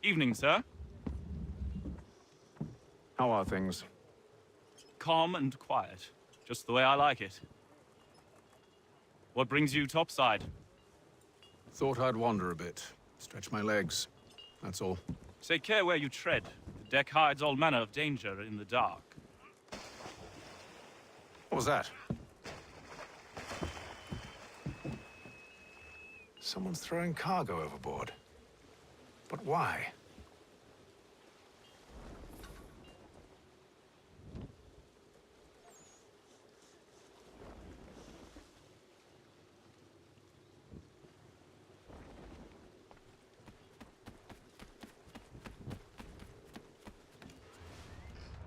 Evening, sir. How are things? Calm and quiet. Just the way I like it. What brings you topside? Thought I'd wander a bit. Stretch my legs. That's all. Take care where you tread. The deck hides all manner of danger in the dark. What was that? Someone's throwing cargo overboard. But why?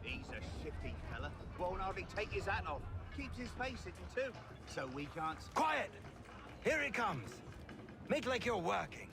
He's a shifty fella. Won't hardly take his hat off. Keeps his face hidden too. So we can't... Quiet! Here it comes. Make like you're working.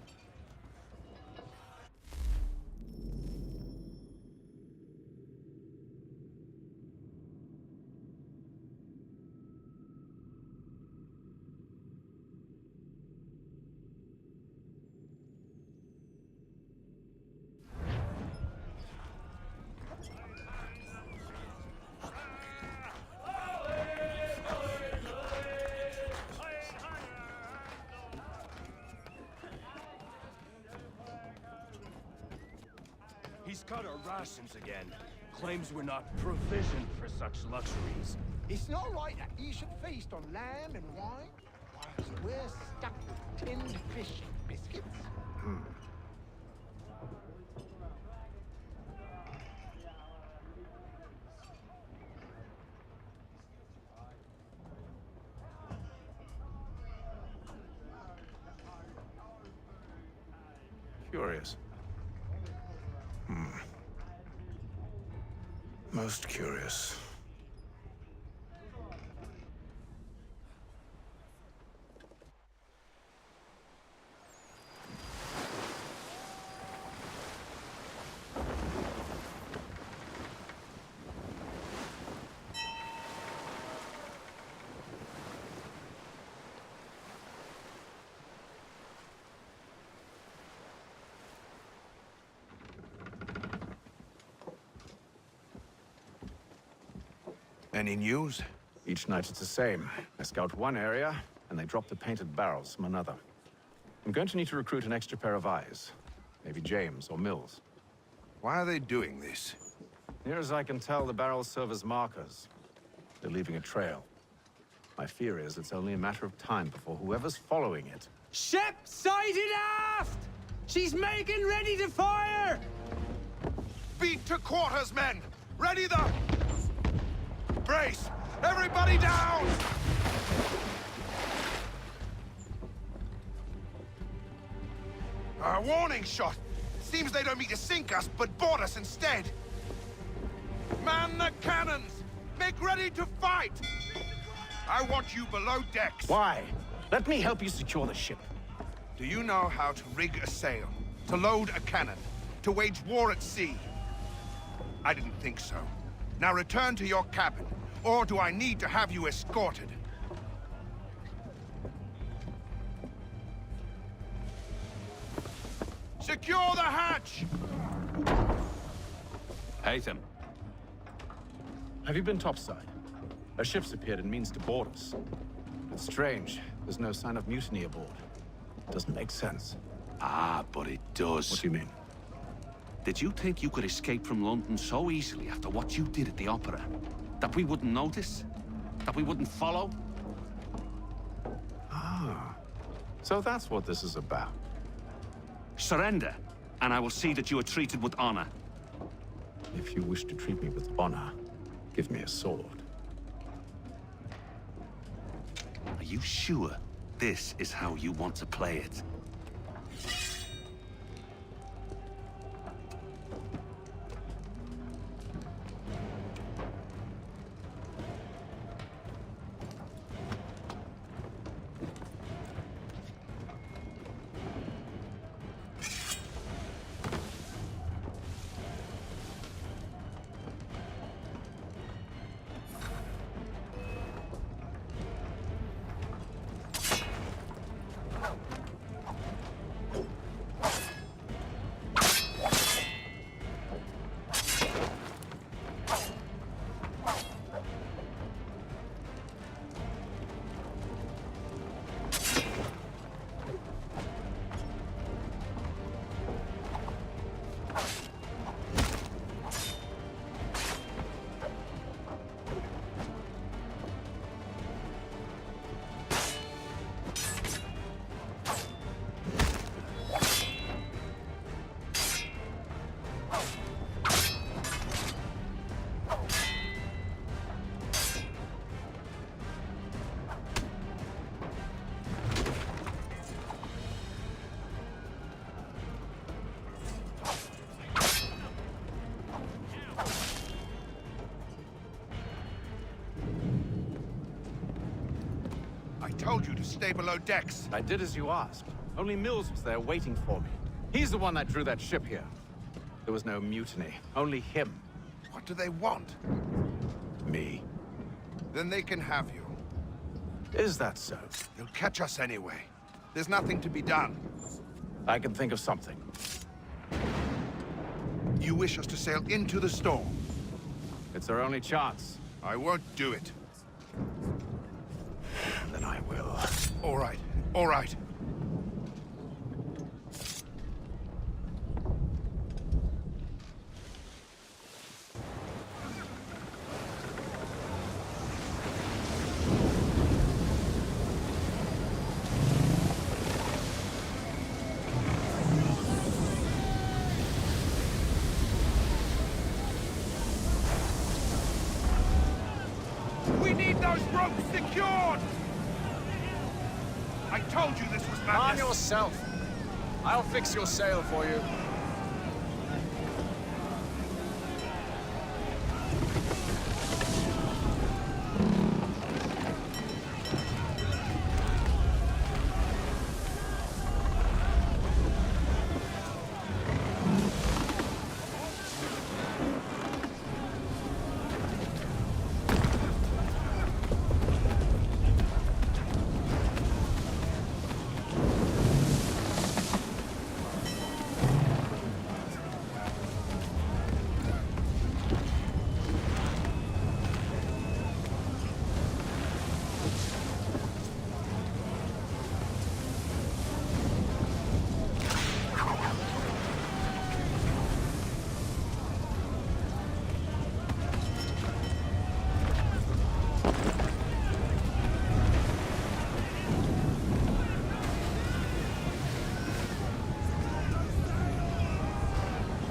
He's cut our rations again. Claims we're not provisioned for such luxuries. It's not right that you should feast on lamb and wine, whilst we're stuck with tinned fish and biscuits. Curious. Most curious. Any news? Each night it's the same. I scout one area, and they drop the painted barrels from another. I'm going to need to recruit an extra pair of eyes. Maybe James or Mills. Why are they doing this? Near as I can tell, the barrels serve as markers. They're leaving a trail. My fear is it's only a matter of time before whoever's following it... Ship sighted aft! She's making ready to fire! Beat to quarters, men! Ready the... Brace! Everybody down! A warning shot! Seems they don't mean to sink us, but board us instead. Man the cannons! Make ready to fight! I want you below decks. Why? Let me help you secure the ship. Do you know how to rig a sail? To load a cannon? To wage war at sea? I didn't think so. Now return to your cabin. Or do I need to have you escorted? Secure the hatch! Haytham. Have you been topside? A ship's appeared and means to board us. It's strange. There's no sign of mutiny aboard. Doesn't make sense. Ah, but it does. What do you mean? Did you think you could escape from London so easily after what you did at the opera? That we wouldn't notice? That we wouldn't follow? Ah. So that's what this is about. Surrender, and I will see that you are treated with honor. If you wish to treat me with honor, give me a sword. Are you sure this is how you want to play it? told you to stay below decks. I did as you asked. Only Mills was there waiting for me. He's the one that drew that ship here. There was no mutiny, only him. What do they want? Me. Then they can have you. Is that so? They'll catch us anyway. There's nothing to be done. I can think of something. You wish us to sail into the storm. It's our only chance. I won't do it. Then I will. All right, all right. We need those ropes secured! I told you this was Arm madness. yourself. I'll fix your sail for you.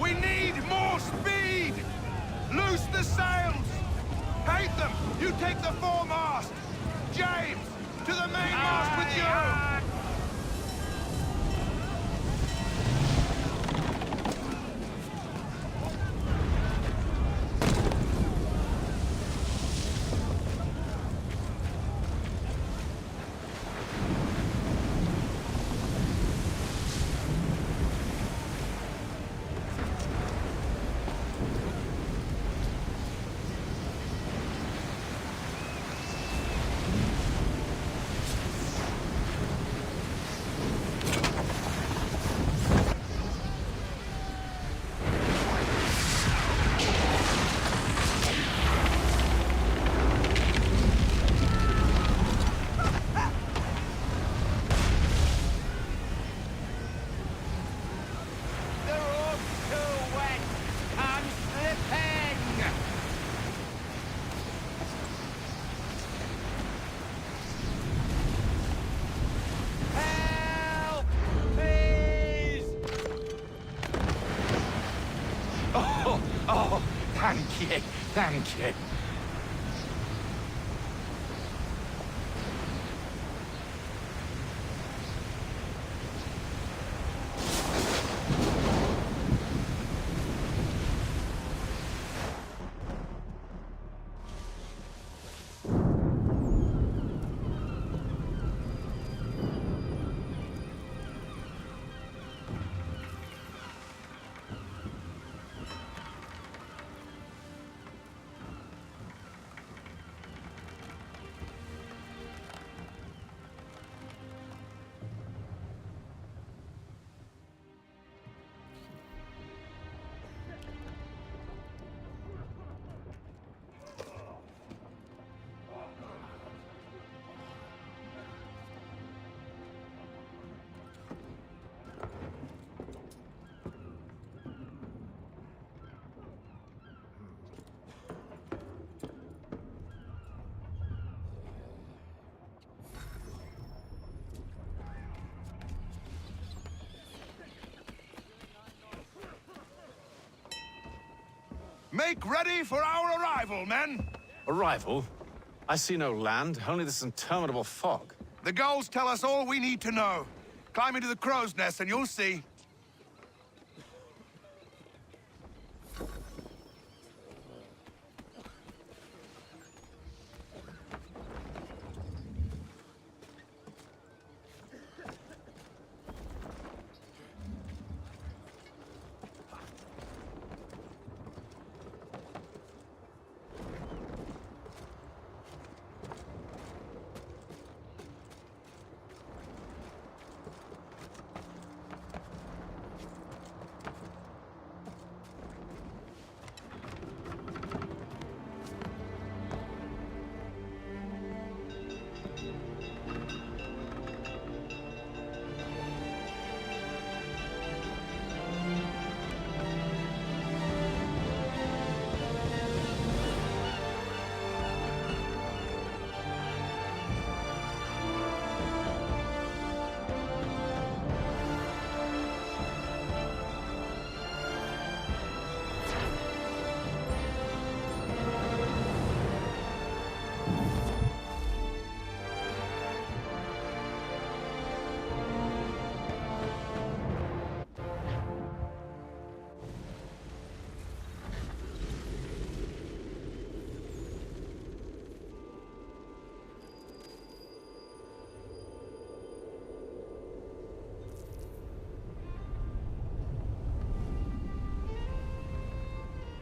We need more speed! Loose the sails! Haytham, you take the foremast! James, to the mainmast with you! Oh, thank you, thank you. Make ready for our arrival, men! Arrival? I see no land, only this interminable fog. The gulls tell us all we need to know. Climb into the crow's nest and you'll see.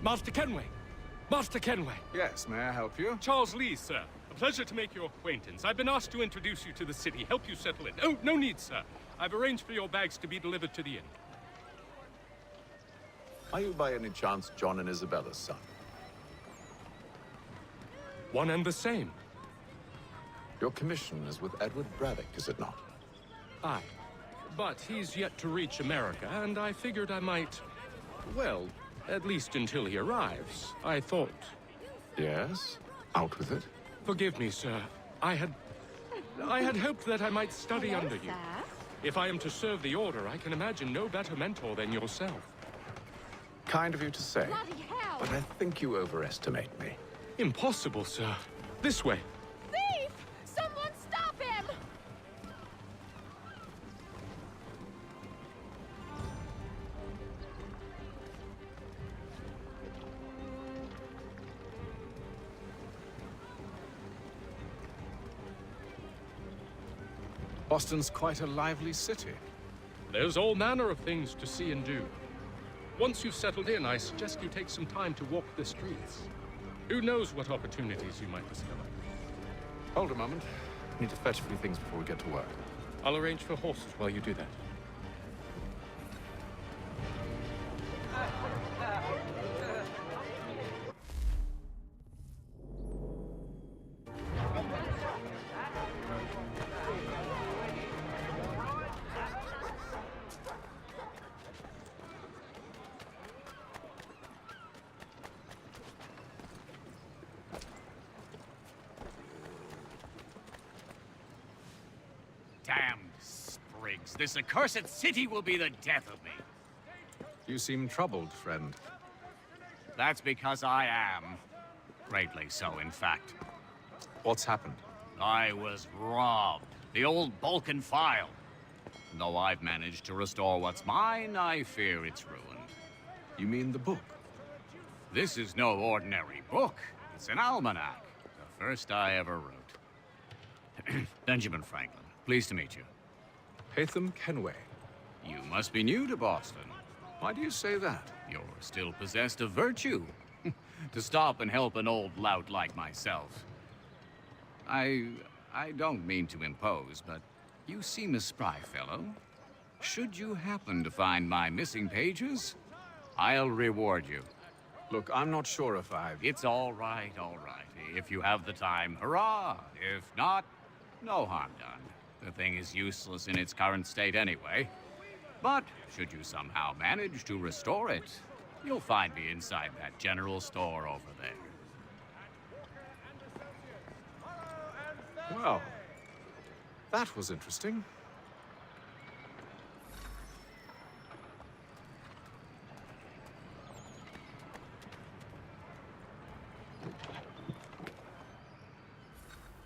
Master Kenway! Master Kenway! Yes, may I help you? Charles Lee, sir. A pleasure to make your acquaintance. I've been asked to introduce you to the city, help you settle in. Oh, no need, sir. I've arranged for your bags to be delivered to the inn. Are you by any chance John and Isabella's son? One and the same. Your commission is with Edward Braddock, is it not? Aye. But he's yet to reach America, and I figured I might... Well, at least until he arrives. I thought... Yes? Out with it. Forgive me, sir. I had hoped that I might study under you. If I am to serve the Order, I can imagine no better mentor than yourself. Kind of you to say. Bloody hell! But I think you overestimate me. Impossible, sir. This way. Thief! Someone stop him! Boston's quite a lively city. There's all manner of things to see and do. Once you've settled in, I suggest you take some time to walk the streets. Who knows what opportunities you might discover. Hold a moment. I need to fetch a few things before we get to work. I'll arrange for horses while you do that. Damned sprigs. This accursed city will be the death of me. You seem troubled, friend. That's because I am. Greatly so, in fact. What's happened? I was robbed. The old Balkan file. Though I've managed to restore what's mine, I fear it's ruined. You mean the book? This is no ordinary book. It's an almanac. The first I ever wrote. Benjamin Franklin, pleased to meet you. Hatham Kenway. You must be new to Boston. Why do you say that? You're still possessed of virtue. To stop and help an old lout like myself. I don't mean to impose, but you seem a spry fellow. Should you happen to find my missing pages, I'll reward you. Look, I'm not sure if I've... It's all right, all right. If you have the time, hurrah! If not, no harm done. The thing is useless in its current state anyway. But should you somehow manage to restore it, you'll find me inside that general store over there. Well, that was interesting.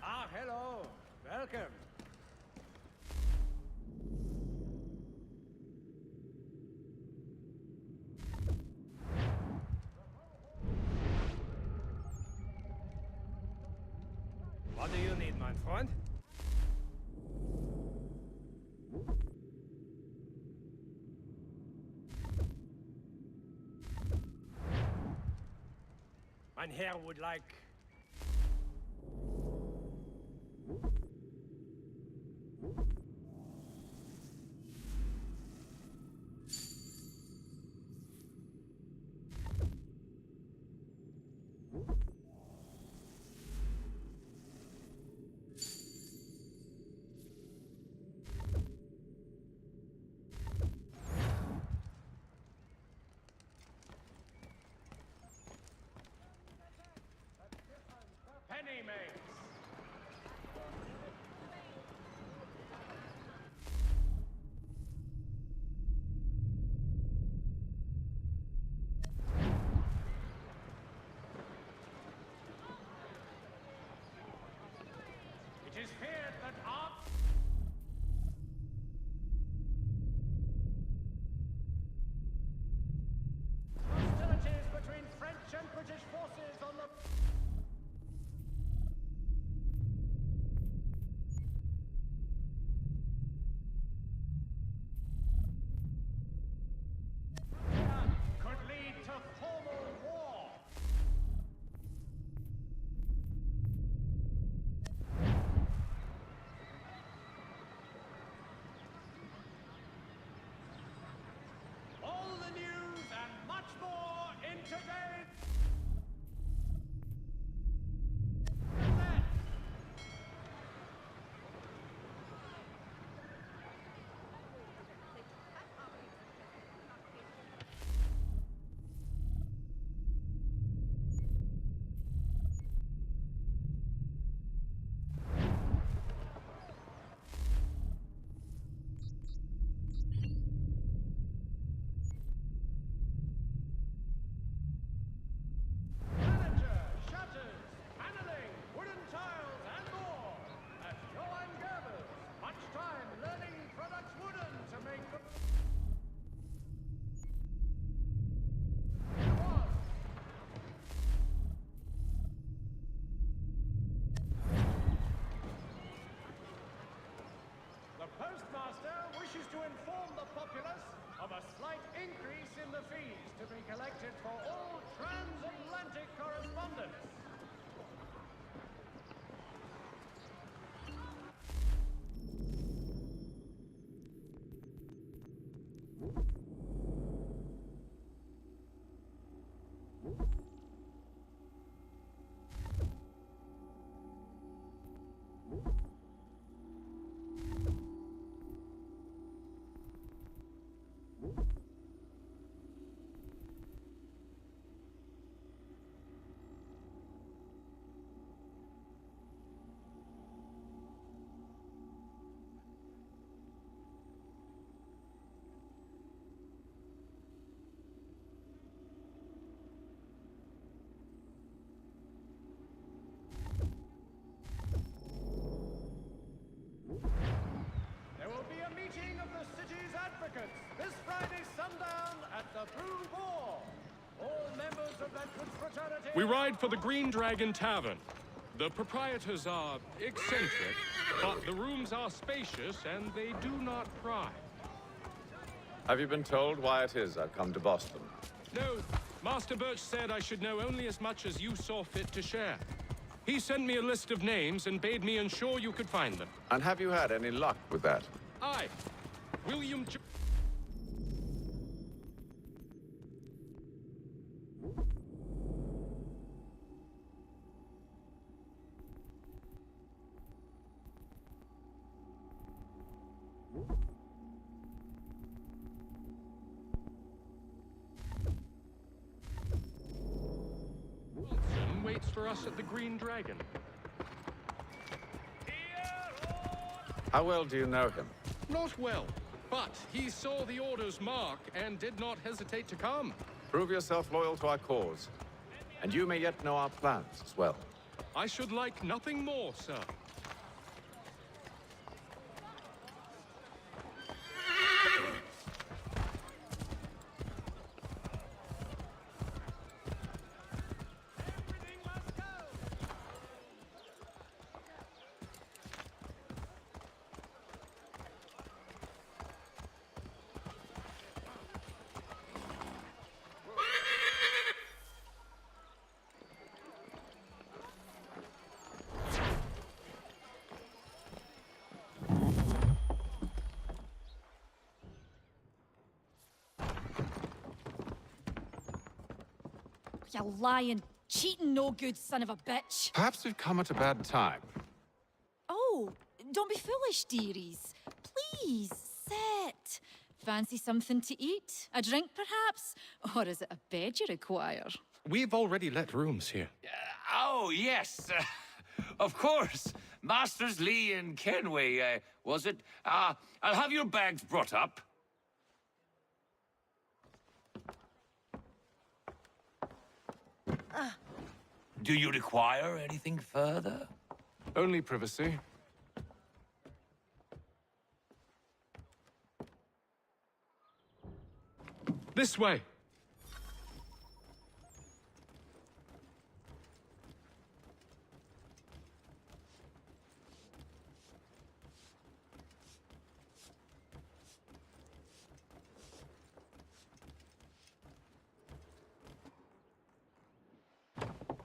Ah, hello. Welcome. What do you need, my friend? Mein Herr would like... penny makes. It is feared that art... Hostilities between French and British forces on the... could lead to formal war. wishes to inform the populace of a slight increase in the fees to be collected for all transatlantic correspondence. There will be a meeting of the city's advocates this Friday sundown at the Brew Ball. All members of Bedford's fraternity... We ride for the Green Dragon Tavern. The proprietors are eccentric, but the rooms are spacious and they do not pry. Have you been told why it is I've come to Boston? No, Master Birch said I should know only as much as you saw fit to share. He sent me a list of names and bade me ensure you could find them. And have you had any luck with that? Aye. William Johnson waits for us at the Green Dragon. How well do you know him? Not well, but he saw the order's mark and did not hesitate to come. Prove yourself loyal to our cause. And you may yet know our plans as well. I should like nothing more, sir. You lying, cheating, no good son of a bitch. Perhaps we've come at a bad time. Oh, don't be foolish, dearies. Please, sit. Fancy something to eat? A drink, perhaps? Or is it a bed you require? We've already let rooms here. Oh, yes. Of course. Masters Lee and Kenway, was it? I'll have your bags brought up. Do you require anything further? Only privacy. This way.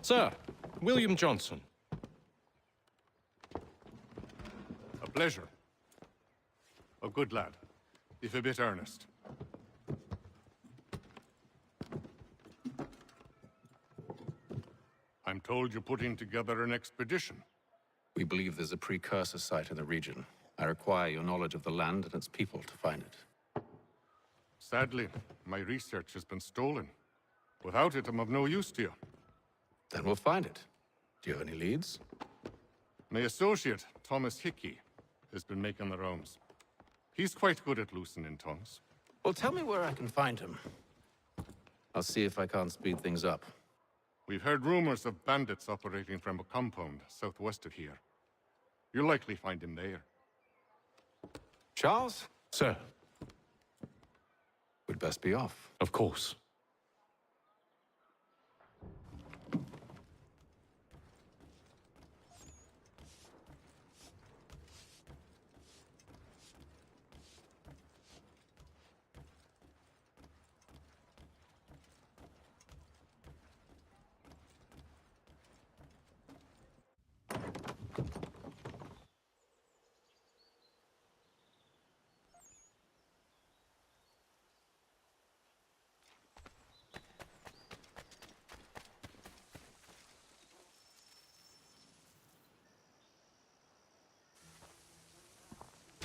Sir, William Johnson. A pleasure. A good lad, if a bit earnest. I'm told you're putting together an expedition. We believe there's a precursor site in the region. I require your knowledge of the land and its people to find it. Sadly, my research has been stolen. Without it, I'm of no use to you. Then we'll find it. Do you have any leads? My associate, Thomas Hickey, has been making the rounds. He's quite good at loosening tongues. Well, tell me where I can find him. I'll see if I can't speed things up. We've heard rumors of bandits operating from a compound southwest of here. You'll likely find him there. Charles? Sir. We'd best be off. Of course.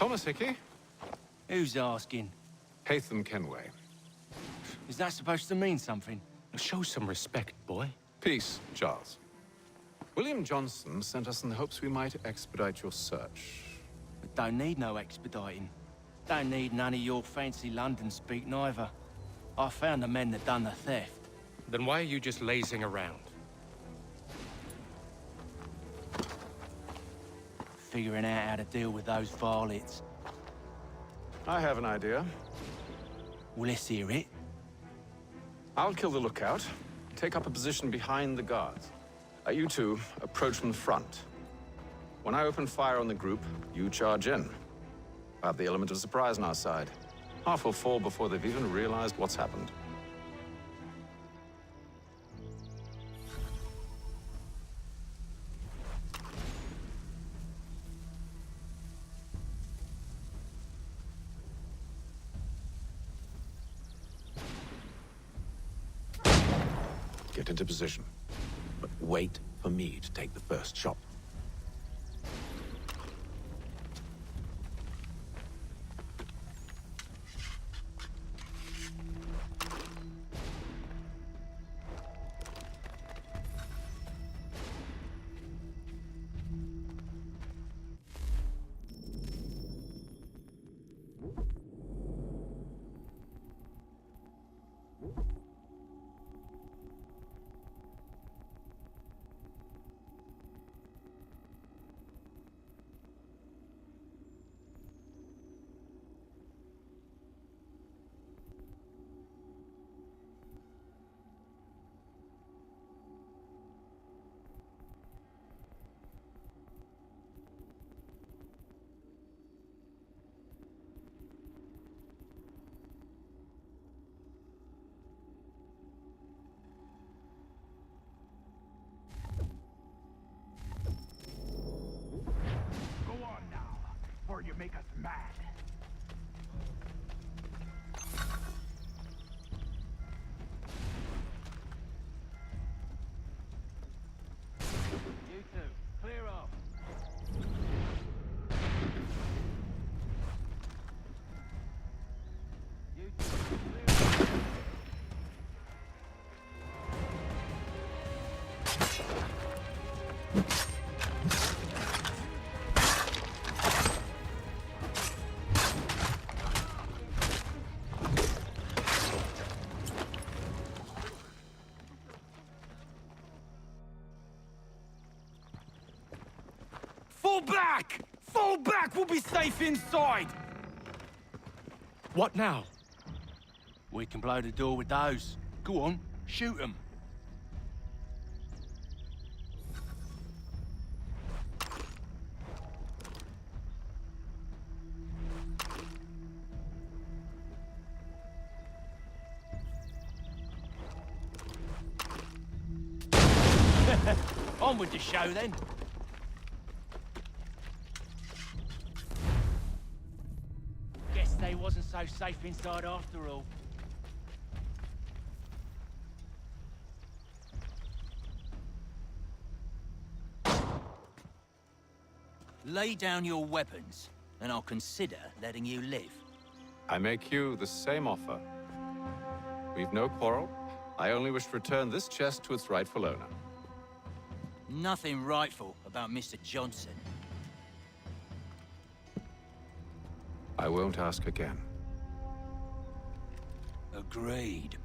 Thomas Hickey? Who's asking? Haytham Kenway. Is that supposed to mean something? Show some respect, boy. Peace, Charles. William Johnson sent us in the hopes we might expedite your search. But don't need no expediting. Don't need none of your fancy London speak neither. I found the men that done the theft. Then why are you just lazing around? Figuring out how to deal with those varlets. I have an idea. Well, let's hear it. I'll kill the lookout, take up a position behind the guards. You two approach from the front. When I open fire on the group, you charge in. I have the element of surprise on our side. Half will fall before they've even realized what's happened. Get into position, but wait for me to take the first shot. You make us mad. You two, clear off. You two, clear off. Fall back! Fall back! We'll be safe inside! What now? We can blow the door with those. Go on, shoot them. On with the show then. Guess they wasn't so safe inside after all. Lay down your weapons, and I'll consider letting you live. I make you the same offer. We've no quarrel. I only wish to return this chest to its rightful owner. Nothing rightful about Mr. Johnson. I won't ask again. Agreed.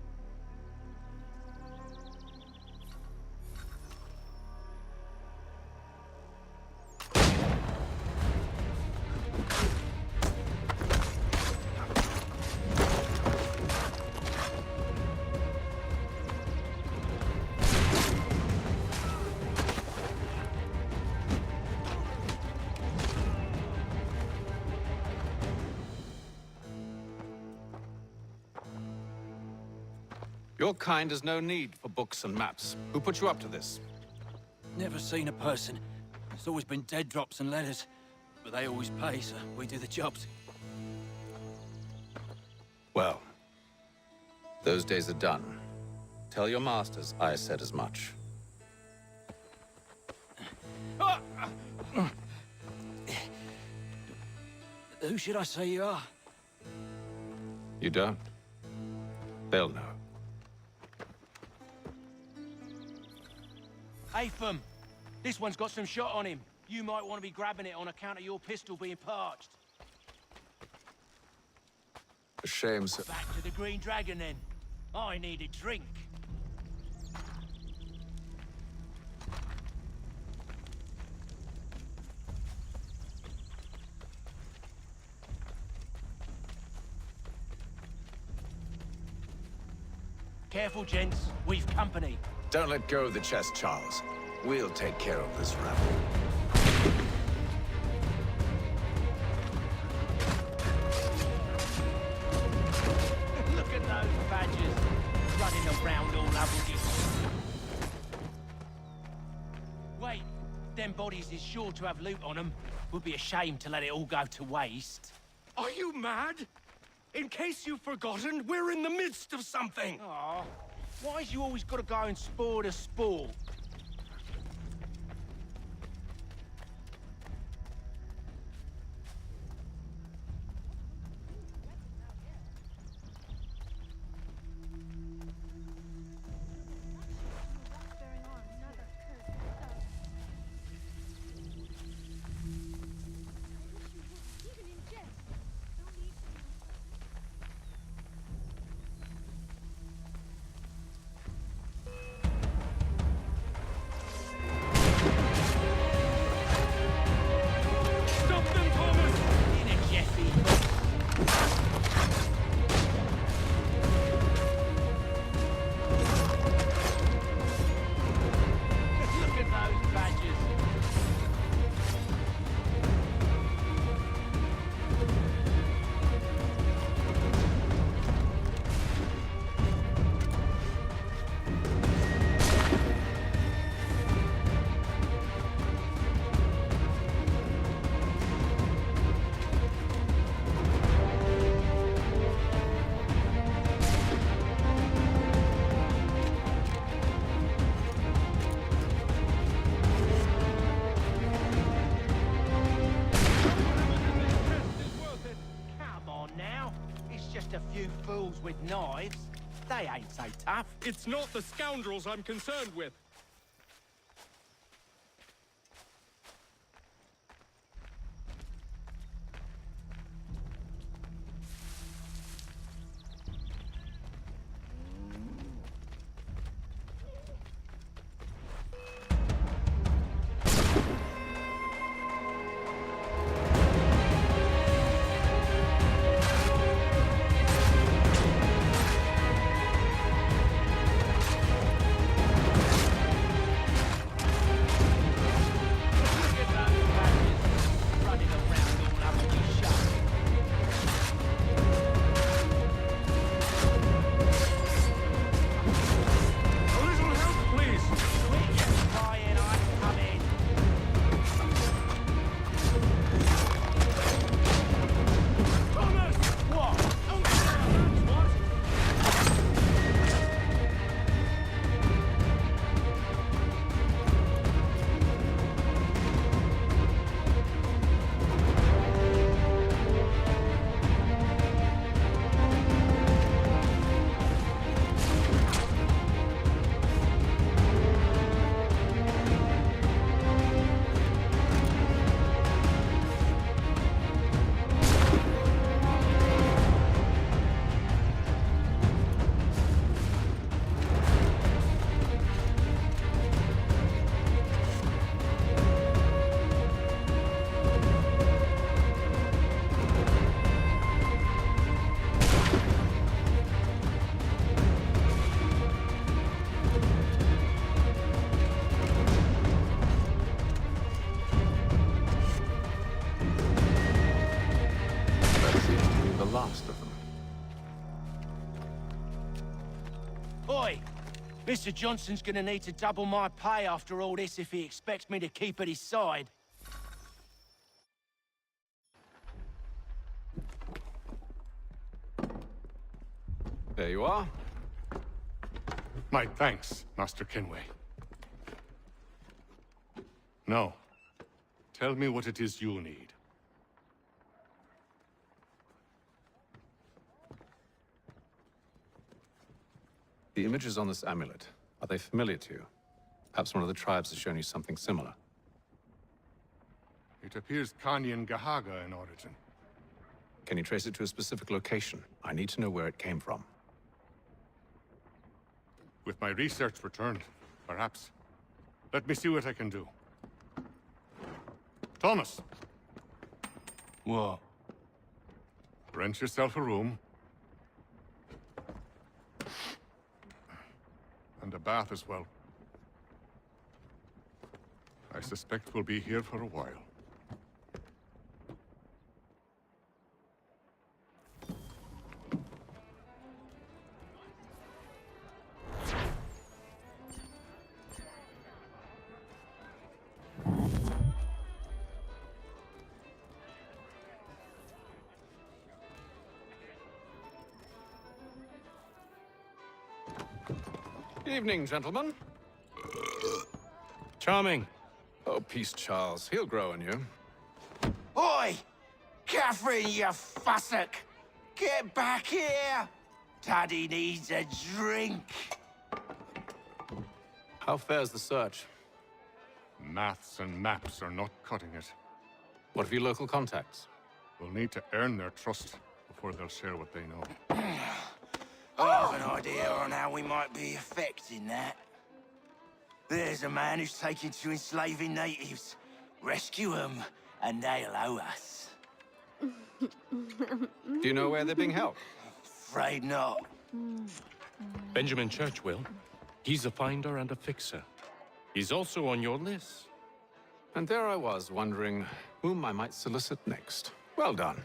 Your kind has no need for books and maps. Who put you up to this? Never seen a person. It's always been dead drops and letters. But they always pay, so we do the jobs. Well, those days are done. Tell your masters I said as much. Who should I say you are? You don't? They'll know. Atham, this one's got some shot on him. You might want to be grabbing it on account of your pistol being parched. A shame, sir. Back to the Green Dragon, then. I need a drink. Careful, gents. We've company. Don't let go of the chest, Charles. We'll take care of this rabble. Look at those badgers running around all over you. Wait, them bodies is sure to have loot on them. Would be a shame to let it all go to waste. Are you mad? In case you've forgotten, we're in the midst of something! Aw, why's you always gotta go and spoil the sport? Fools with knives. They ain't so tough. It's not the scoundrels I'm concerned with. Oi! Mr. Johnson's gonna need to double my pay after all this if he expects me to keep at his side. There you are. My thanks, Master Kenway. Now, tell me what it is you need. The images on this amulet, are they familiar to you? Perhaps one of the tribes has shown you something similar. It appears Kanyan Gahaga in origin. Can you trace it to a specific location? I need to know where it came from. With my research returned, perhaps. Let me see what I can do. Thomas! What? Rent yourself a room. And a bath as well. I suspect we'll be here for a while. Evening, gentlemen. Charming. Oh, peace, Charles. He'll grow on you. Oi! Catherine, you fussock! Get back here! Daddy needs a drink. How fares the search? Maths and maps are not cutting it. What of your local contacts? We'll need to earn their trust before they'll share what they know. I have an idea on how we might be affecting that. There's a man who's taken to enslaving natives. Rescue them, and they'll owe us. Do you know where they're being held? Afraid not. Benjamin Church will. He's a finder and a fixer. He's also on your list. And there I was, wondering whom I might solicit next. Well done.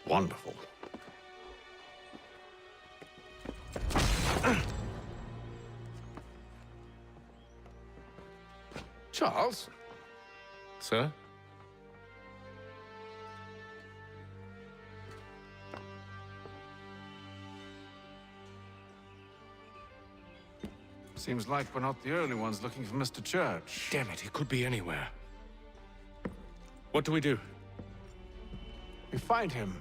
Wonderful. Charles? Sir? Seems like we're not the only ones looking for Mr. Church. Damn it, he could be anywhere. What do we do? We find him.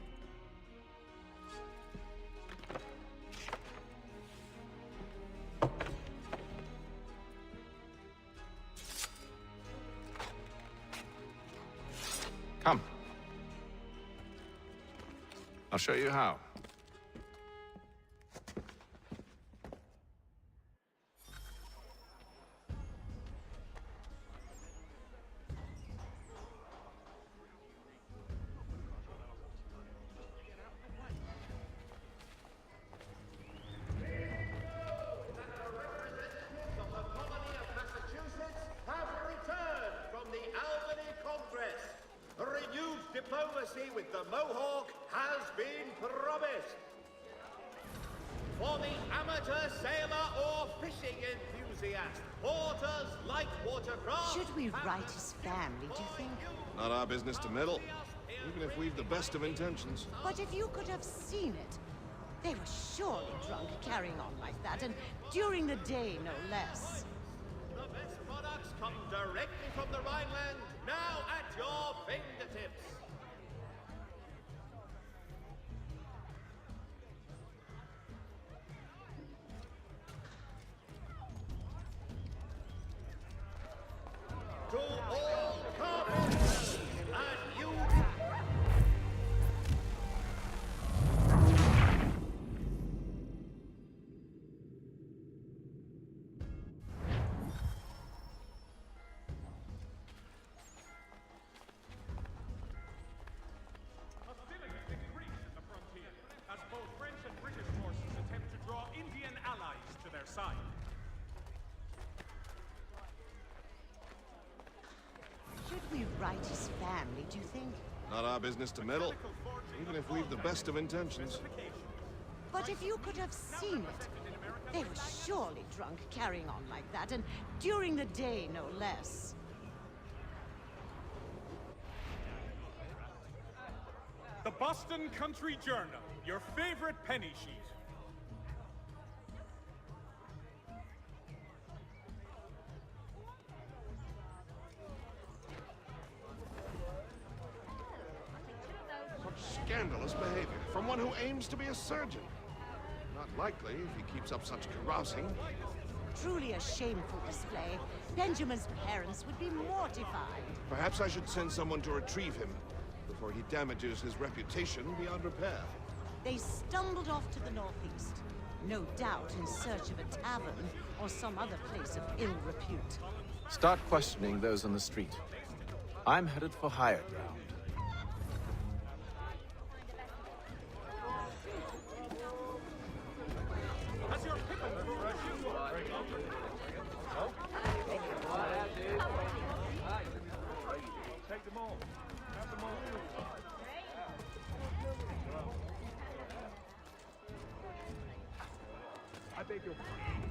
Come. I'll show you how. Diplomacy with the Mohawk has been promised. For the amateur sailor or fishing enthusiast, Porter's light watercraft... Should we write his family, do you think? Not our business to meddle, even if we've the best of intentions. But if you could have seen it, they were surely drunk carrying on like that, and during the day, no less. The best products come directly from the Rhineland, now at your fingertips. To all carpenters and you... side. Should we write his family, do you think? Not our business to meddle, even if we've the best of intentions. But if you could have seen it, they were surely drunk carrying on like that, and during the day, no less. The Boston Country Journal, your favorite penny sheet. Such scandalous behavior from one who aims to be a surgeon. Not likely if he keeps up such carousing. Truly a shameful display. Benjamin's parents would be mortified. Perhaps I should send someone to retrieve him before he damages his reputation beyond repair. They stumbled off to the northeast, no doubt in search of a tavern or some other place of ill repute. Start questioning those on the street. I'm headed for higher ground. Take them all. Have them all. I beg your pardon.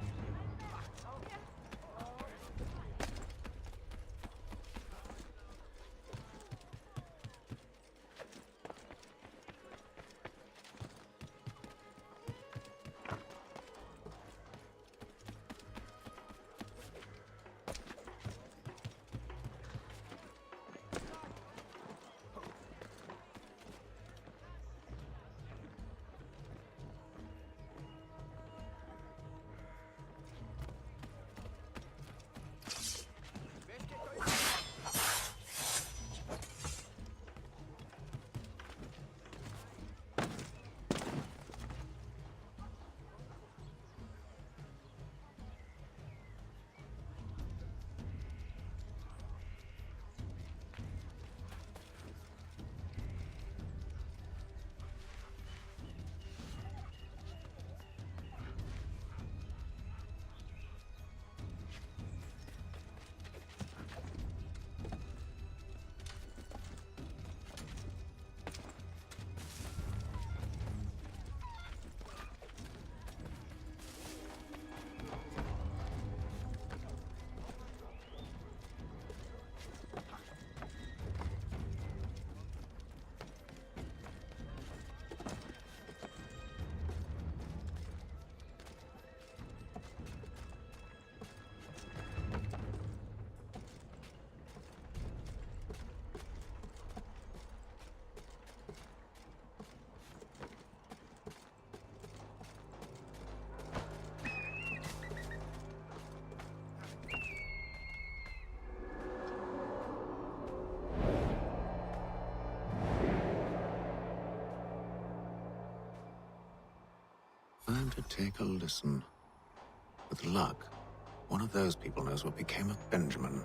Time to take a listen. With luck, one of those people knows what became of Benjamin.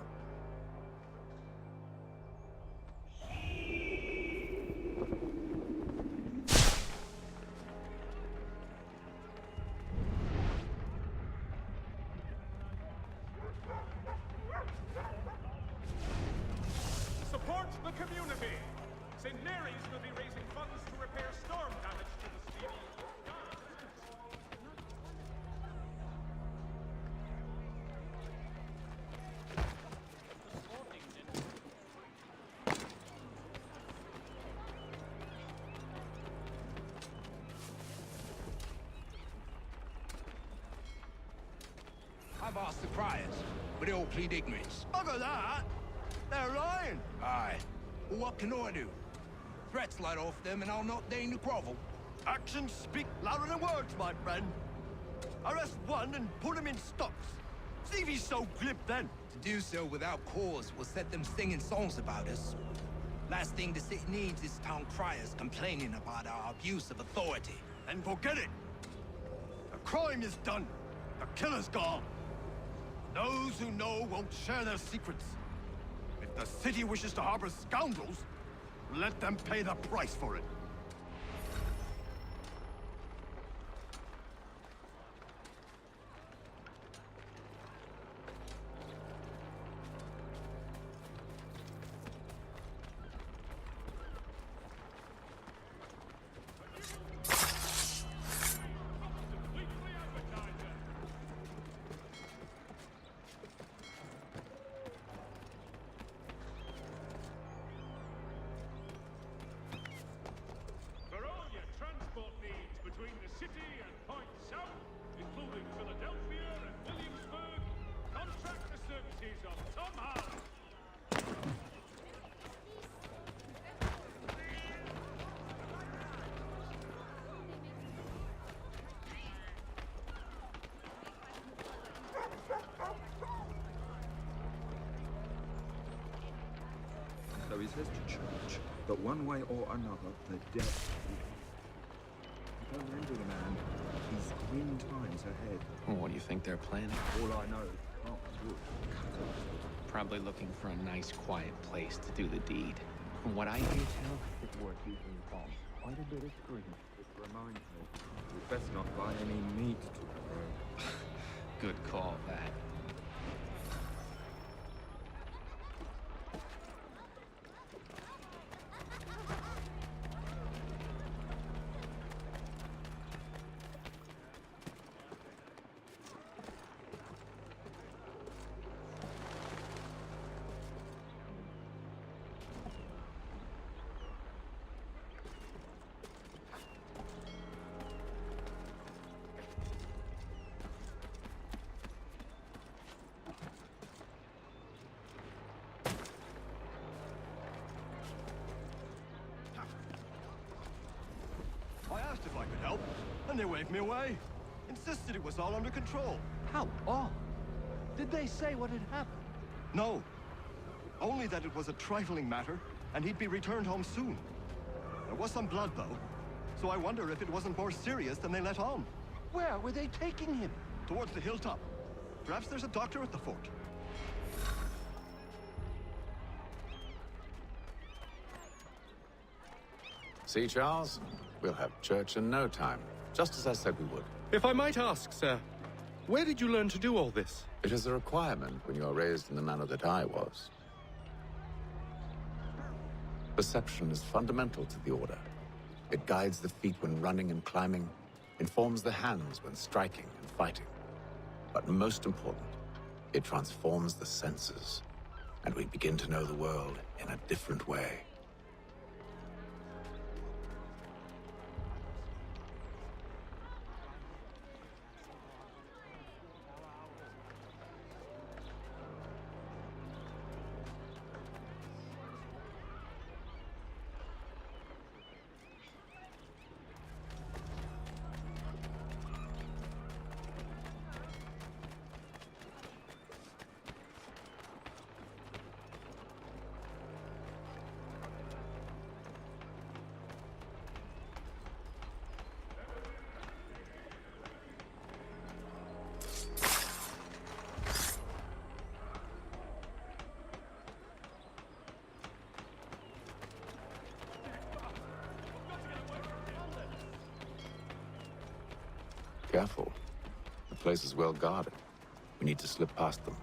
Support the community! St. Mary's will be raising funds to repair storm damage to the city. I've asked the criers, but they all plead ignorance. Bugger that! They're lying! Aye. Well, what can I do? Threats light off them and I'll not deign to grovel. Actions speak louder than words, my friend. Arrest one and put him in stocks. See if he's so glib then. To do so without cause will set them singing songs about us. Last thing the city needs is town criers complaining about our abuse of authority. Then forget it. The crime is done. The killer's gone. Those who know won't share their secrets. If the city wishes to harbor scoundrels, let them pay the price for it. noises to church, but one way or another, the dead. Don't envy the man. He's grim times ahead. Well, what do you think they're planning? All I know is Park's wood, cutters. Probably looking for a nice, quiet place to do the deed. From what I hear tell, It's worth using the bomb. Quite a bit of screen. It reminds me, we'd best not buy any meat to the road. good call, that. I asked if I could help, and they waved me away. Insisted it was all under control. How odd. Did they say what had happened? No. Only that it was a trifling matter, and he'd be returned home soon. There was some blood, though, so I wonder if it wasn't more serious than they let on. Where were they taking him? Towards the hilltop. Perhaps there's a doctor at the fort. See, Charles? We'll have church in no time, just as I said we would. If I might ask, sir, where did you learn to do all this? It is a requirement when you are raised in the manner that I was. Perception is fundamental to the Order. It guides the feet when running and climbing, informs the hands when striking and fighting. But most important, it transforms the senses, and we begin to know the world in a different way. Careful. The place is well guarded. We need to slip past them.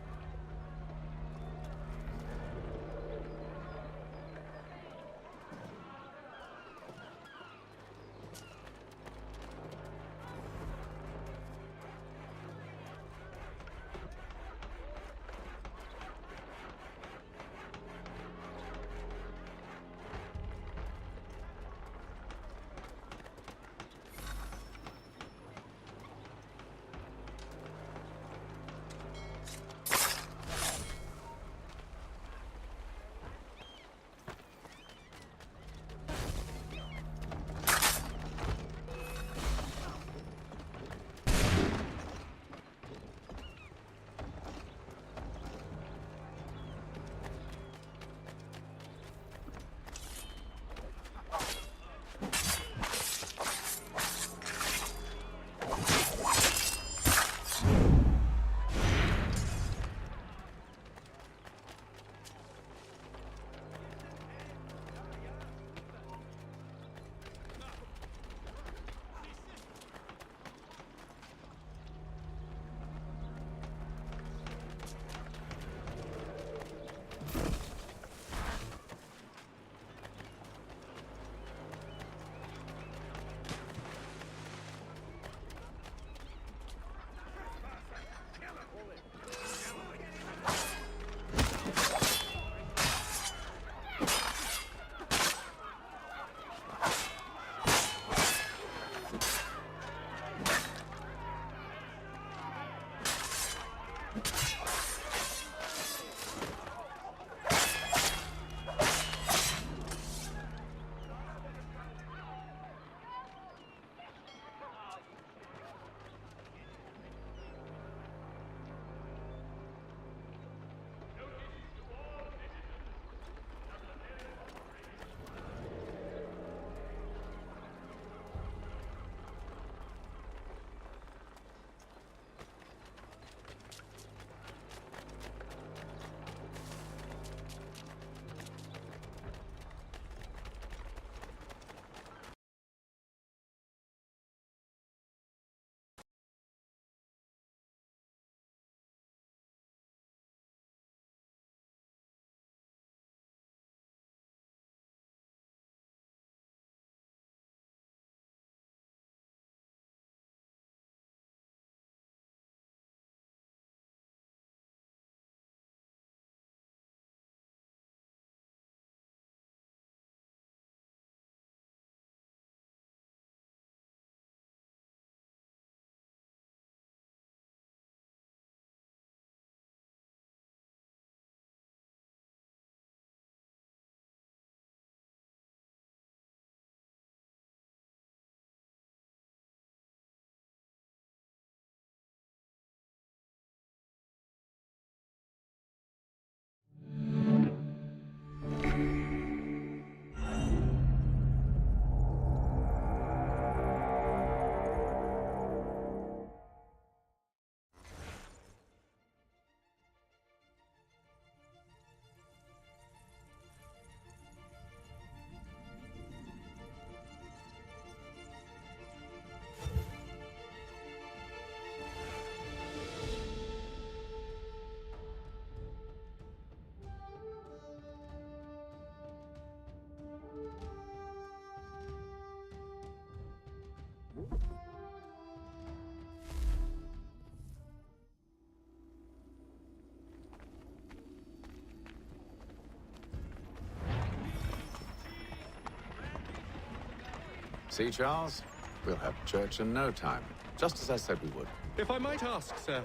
See, Charles? We'll have church in no time, just as I said we would. If I might ask, sir,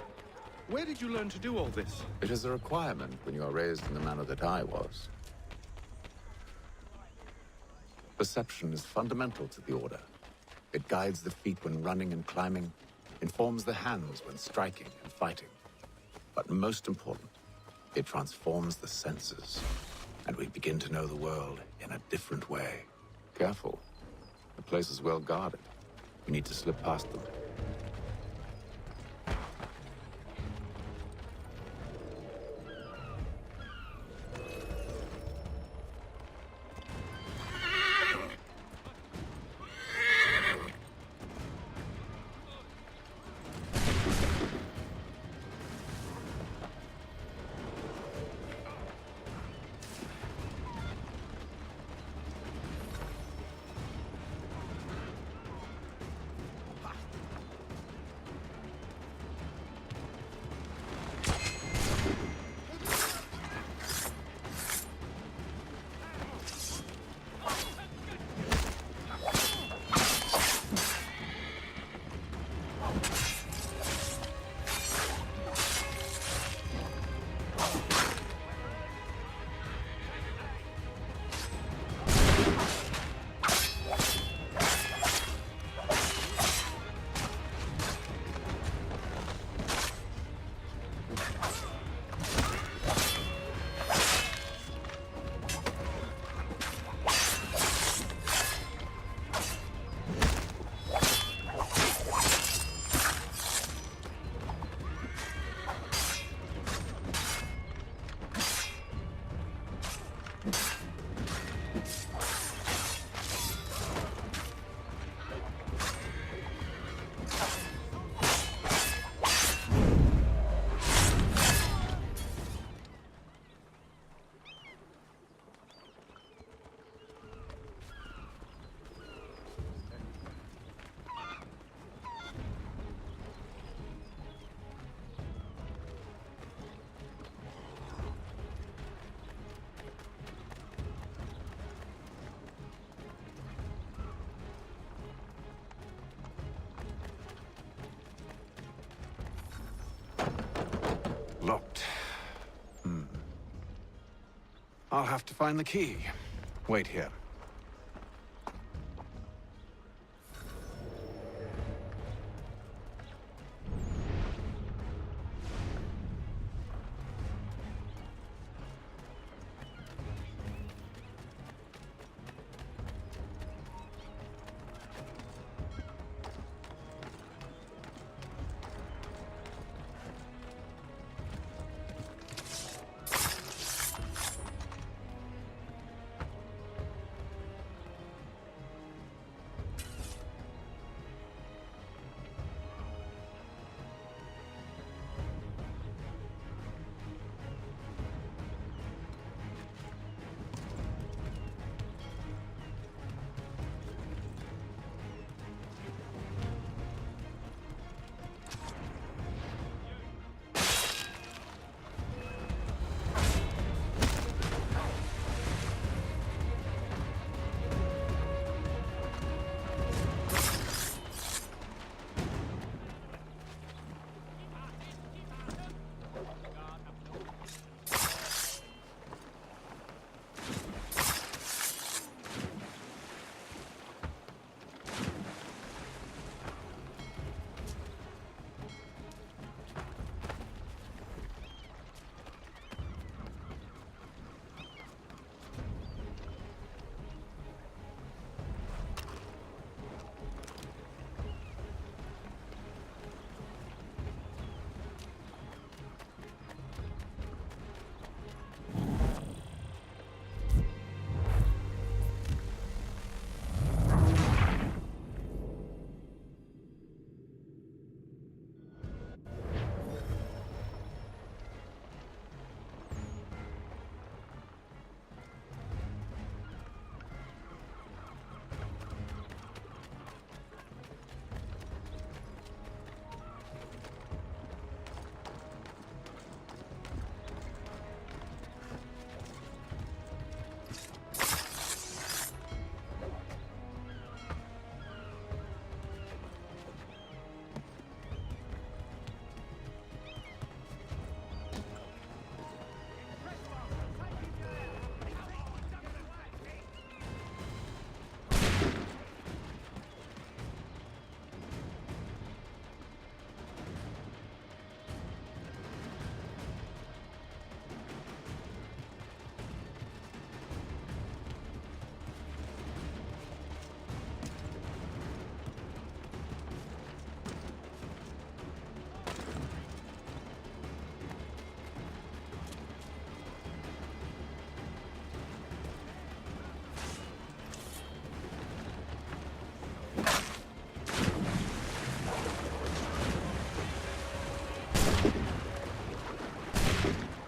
where did you learn to do all this? It is a requirement when you are raised in the manner that I was. Perception is fundamental to the Order. It guides the feet when running and climbing, informs the hands when striking and fighting. But most important, it transforms the senses, and we begin to know the world in a different way. Careful. The place is well guarded. We need to slip past them. Locked. I'll have to find the key. Wait here.